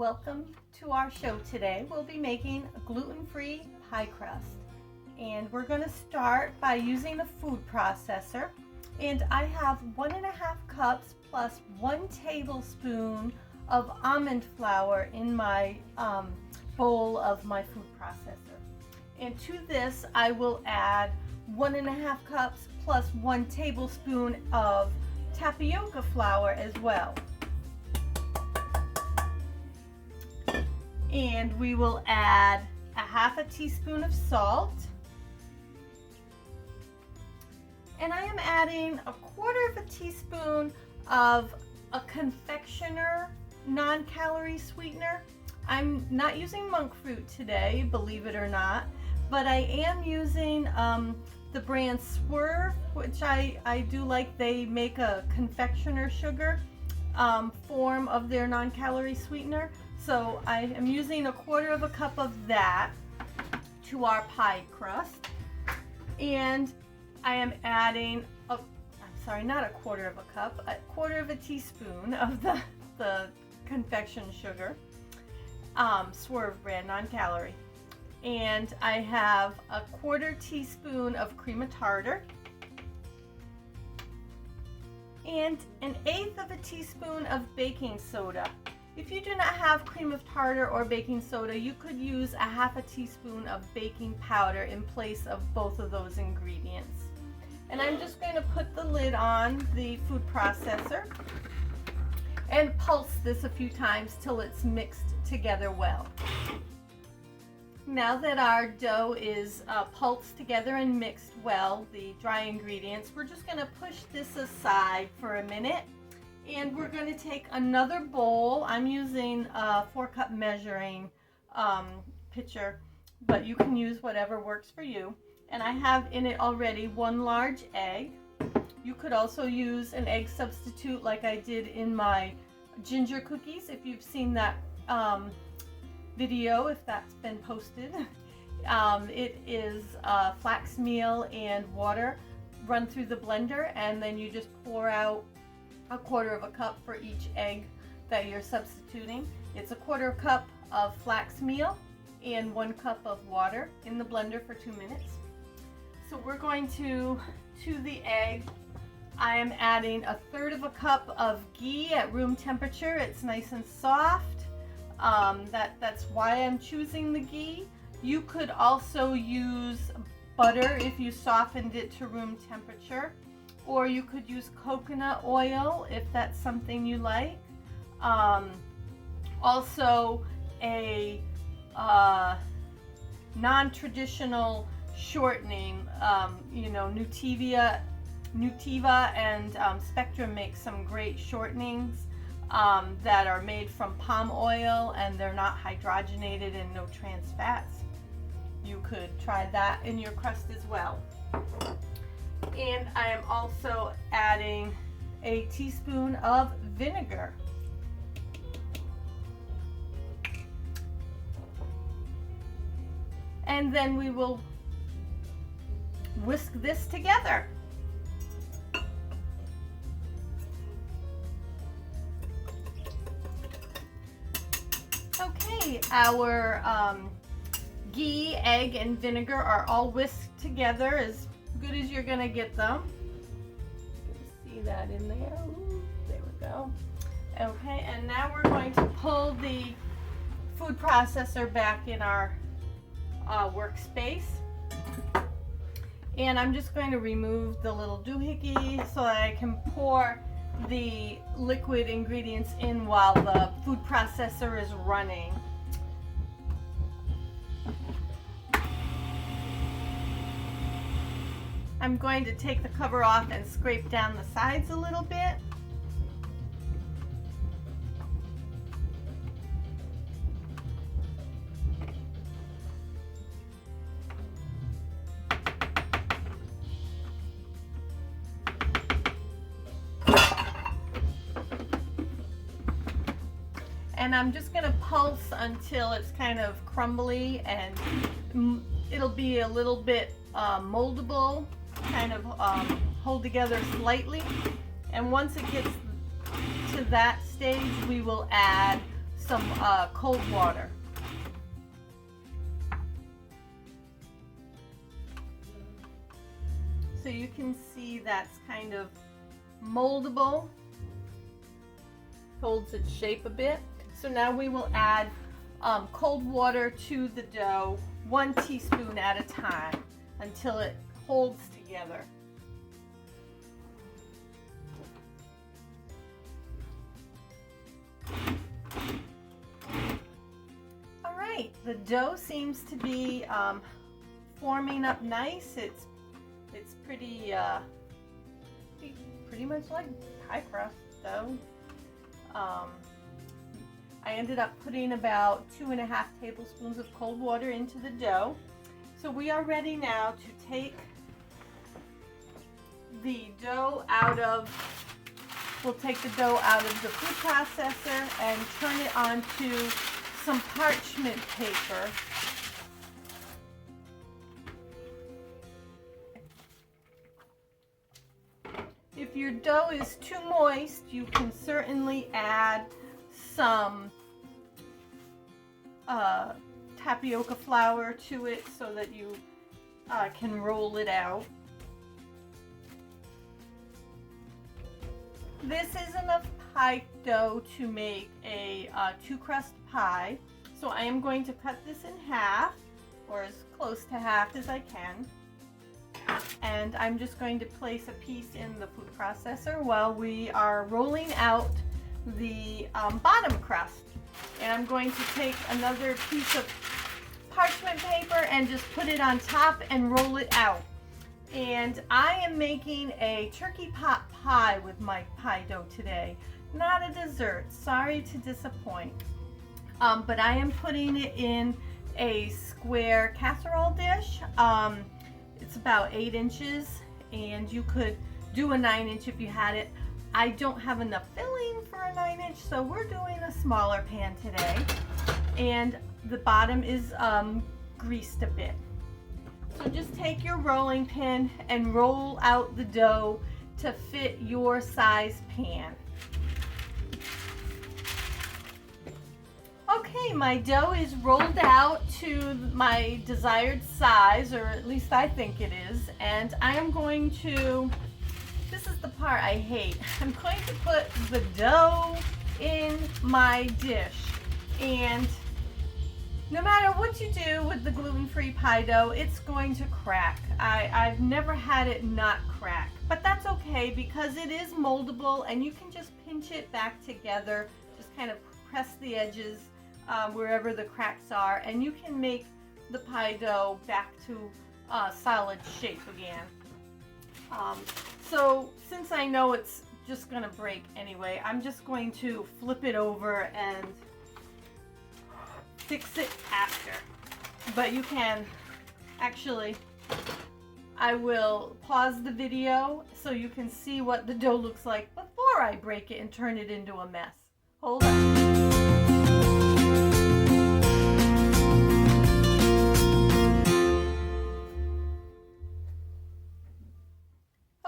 Welcome to our show today. We'll be making a gluten-free pie crust. And we're going to start by using a food processor. And I have 1.5 cups plus 1 tablespoon of almond flour in my bowl of my food processor. And to this I will add 1.5 cups plus 1 tablespoon of tapioca flour as well. And we will add a 1/2 teaspoon of salt. And I am adding a 1/4 teaspoon of a confectioner non-calorie sweetener. I'm not using monk fruit today, believe it or not, but I am using the brand Swerve, which I do like. They make a confectioner sugar form of their non-calorie sweetener. So I am using a 1/4 cup of that to our pie crust. And I am adding not a 1/4 cup, a 1/4 teaspoon of the confection sugar, Swerve brand, non-calorie. And I have a 1/4 teaspoon of cream of tartar and an 1/8 teaspoon of baking soda. If you do not have cream of tartar or baking soda, you could use a 1/2 teaspoon of baking powder in place of both of those ingredients. And I'm just going to put the lid on the food processor and pulse this a few times till it's mixed together well. Now that our dough is pulsed together and mixed well, the dry ingredients, we're just going to push this aside for a minute. And we're going to take another bowl. I'm using a 4-cup measuring pitcher, but you can use whatever works for you. And I have in it already 1 large egg. You could also use an egg substitute like I did in my ginger cookies, if you've seen that video, if that's been posted. It is flax meal and water run through the blender, and then you just pour out a 1/4 cup for each egg that you're substituting. It's a 1/4 cup of flax meal and 1 cup of water in the blender for 2 minutes. So we're going to the egg, I am adding a 1/3 cup of ghee at room temperature. It's nice and soft. That's why I'm choosing the ghee. You could also use butter if you softened it to room temperature. Or you could use coconut oil if that's something you like. Also a non-traditional shortening, Nutiva and Spectrum make some great shortenings that are made from palm oil, and they're not hydrogenated and no trans fats. You could try that in your crust as well. And I am also adding a teaspoon of vinegar. And then we will whisk this together. Okay, our ghee, egg, and vinegar are all whisked together as good as you're gonna get them. You can see that in there. Ooh, there we go. Okay, and now we're going to pull the food processor back in our workspace. And I'm just going to remove the little doohickey so that I can pour the liquid ingredients in while the food processor is running. I'm going to take the cover off and scrape down the sides a little bit. And I'm just going to pulse until it's kind of crumbly, and it'll be a little bit moldable, kind of hold together slightly. And once it gets to that stage, we will add some cold water. So you can see that's kind of moldable, holds its shape a bit. So now we will add cold water to the dough, 1 teaspoon at a time, until it holds together. All right, the dough seems to be forming up nice. It's pretty much like pie crust dough. I ended up putting about 2½ tablespoons of cold water into the dough. So we are ready now to take the dough out of, we'll take the dough out of the food processor and turn it onto some parchment paper. If your dough is too moist, you can certainly add some tapioca flour to it so that you can roll it out. This is enough pie dough to make a 2-crust pie. So I am going to cut this in half, or as close to half as I can. And I'm just going to place a piece in the food processor while we are rolling out the bottom crust. And I'm going to take another piece of parchment paper and just put it on top and roll it out. And I am making a turkey pot pie with my pie dough today. Not a dessert, sorry to disappoint. But I am putting it in a square casserole dish. It's about 8 inches, and you could do a 9-inch if you had it. I don't have enough filling for a 9-inch, so we're doing a smaller pan today. And the bottom is greased a bit. So just take your rolling pin and roll out the dough to fit your size pan. Okay, my dough is rolled out to my desired size, or at least I think it is, and I am going to, this is the part I hate, I'm going to put the dough in my dish. And no matter what you do with the gluten-free pie dough, it's going to crack. I've never had it not crack, but that's okay because it is moldable and you can just pinch it back together, just kind of press the edges wherever the cracks are, and you can make the pie dough back to solid shape again. So since I know it's just gonna break anyway, I'm just going to flip it over and fix it after. But you can actually, I will pause the video so you can see what the dough looks like before I break it and turn it into a mess. Hold on.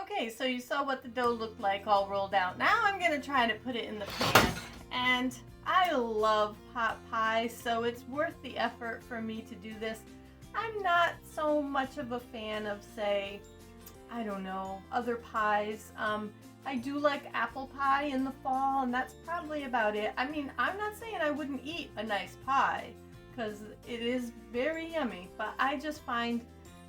Okay, so you saw what the dough looked like all rolled out. Now I'm going to try to put it in the pan. And I love pot pie, so it's worth the effort for me to do this. I'm not so much of a fan of, say, I don't know, other pies. I do like apple pie in the fall, and that's probably about it. I mean, I'm not saying I wouldn't eat a nice pie, because it is very yummy, but I just find,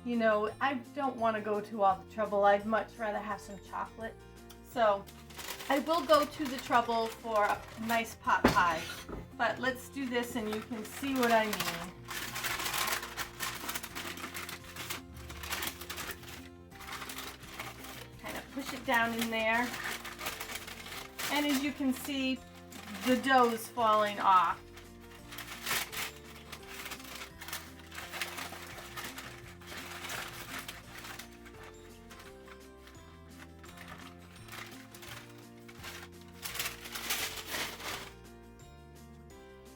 you know, I don't want to go to all the trouble. I'd much rather have some chocolate. So I will go to the trouble for a nice pot pie, but let's do this and you can see what I mean. Kind of push it down in there. And as you can see, the dough is falling off.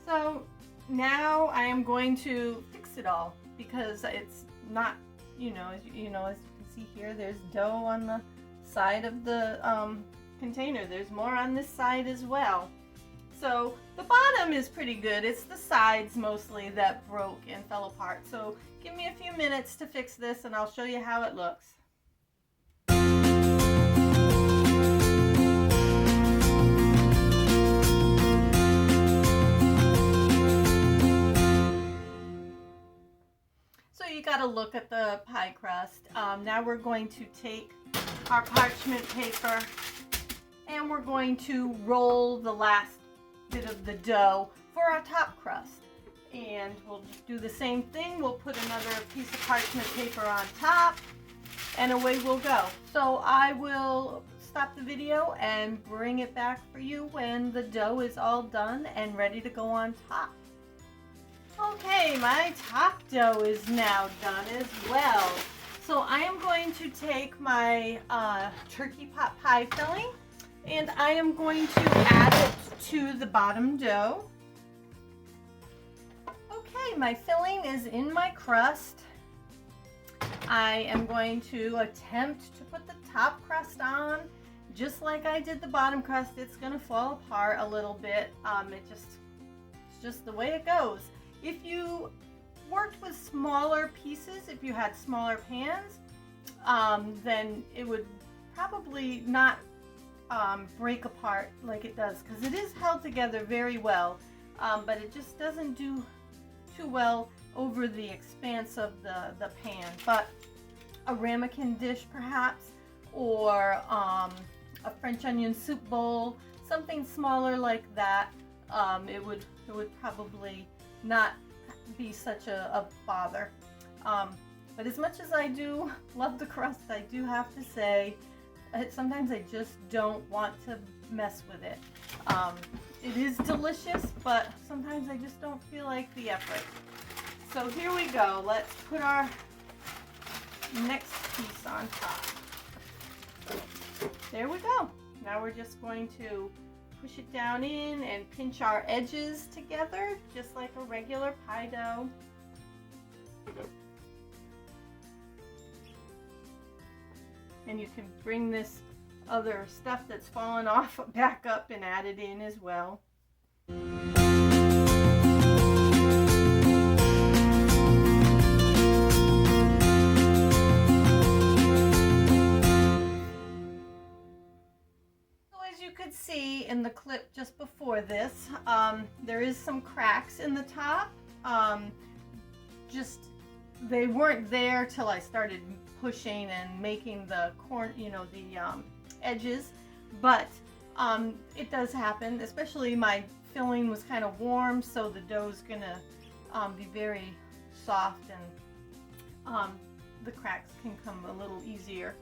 So now I am going to fix it all because it's not, as you can see here, there's dough on the side of the container. There's more on this side as well. So the bottom is pretty good. It's the sides mostly that broke and fell apart. So give me a few minutes to fix this and I'll show you how it looks. So you got to look at the pie crust. Now we're going to take our parchment paper and we're going to roll the last bit of the dough for our top crust. And we'll just do the same thing. We'll put another piece of parchment paper on top and away we'll go. So I will stop the video and bring it back for you when the dough is all done and ready to go on top. Okay, my top dough is now done as well. So I am going to take my turkey pot pie filling and I am going to add it to the bottom dough. Okay, my filling is in my crust. I am going to attempt to put the top crust on just like I did the bottom crust. It's going to fall apart a little bit. It's just the way it goes. If you worked with smaller pieces, if you had smaller pans, then it would probably not break apart like it does, because it is held together very well, but it just doesn't do too well over the expanse of the pan. But a ramekin dish perhaps, or a French onion soup bowl, something smaller like that, it would probably not be such a bother. But as much as I do love the crust, I do have to say sometimes I just don't want to mess with it. It is delicious, but sometimes I just don't feel like the effort. So here we go. Let's put our next piece on top. There we go. Now we're just going to push it down in and pinch our edges together just like a regular pie dough. And you can bring this other stuff that's fallen off back up and add it in as well. You could see in the clip just before this, there is some cracks in the top. They weren't there till I started pushing and making the edges, but it does happen. Especially my filling was kind of warm, so the dough's gonna be very soft, and the cracks can come a little easier.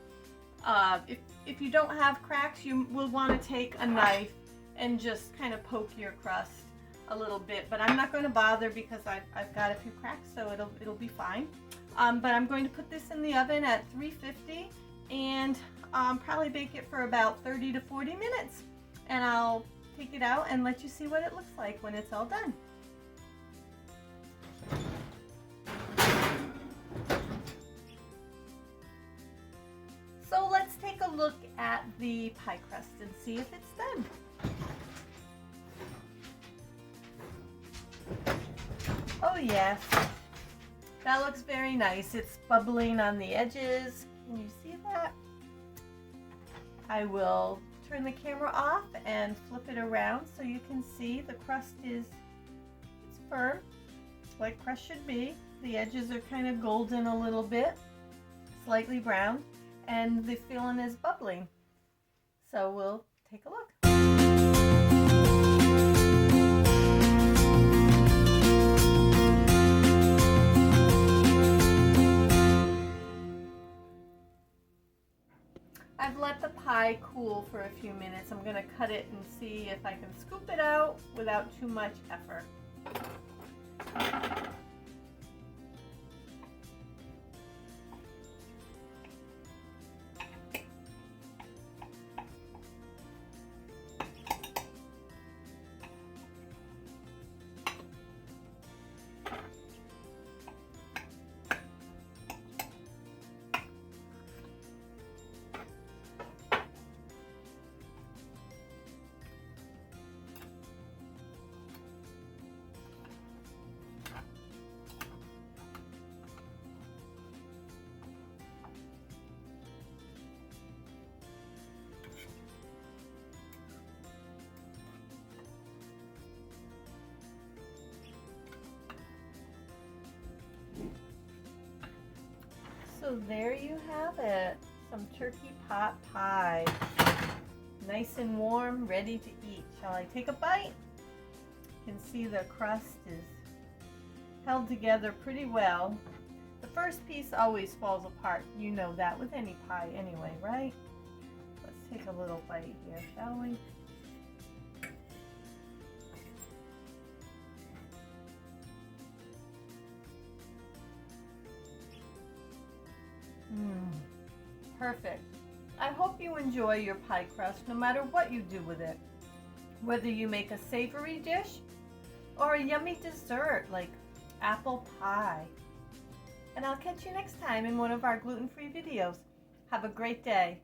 If you don't have cracks, you will want to take a knife and just kind of poke your crust a little bit, but I'm not going to bother because I've got a few cracks, so it'll be fine. But I'm going to put this in the oven at 350 and probably bake it for about 30 to 40 minutes, and I'll take it out and let you see what it looks like when it's all done. So let's take a look at the pie crust and see if it's done. Oh yes, that looks very nice. It's bubbling on the edges. Can you see that? I will turn the camera off and flip it around so you can see the crust it's firm, like crust should be. The edges are kind of golden a little bit, slightly brown, and the filling is bubbling. So we'll take a look. I've let the pie cool for a few minutes. I'm going to cut it and see if I can scoop it out without too much effort. So there you have it, some turkey pot pie. Nice and warm, ready to eat. Shall I take a bite? You can see the crust is held together pretty well. The first piece always falls apart. You know that with any pie anyway, right? Let's take a little bite here, shall we? Perfect. I hope you enjoy your pie crust no matter what you do with it. Whether you make a savory dish or a yummy dessert like apple pie. And I'll catch you next time in one of our gluten-free videos. Have a great day.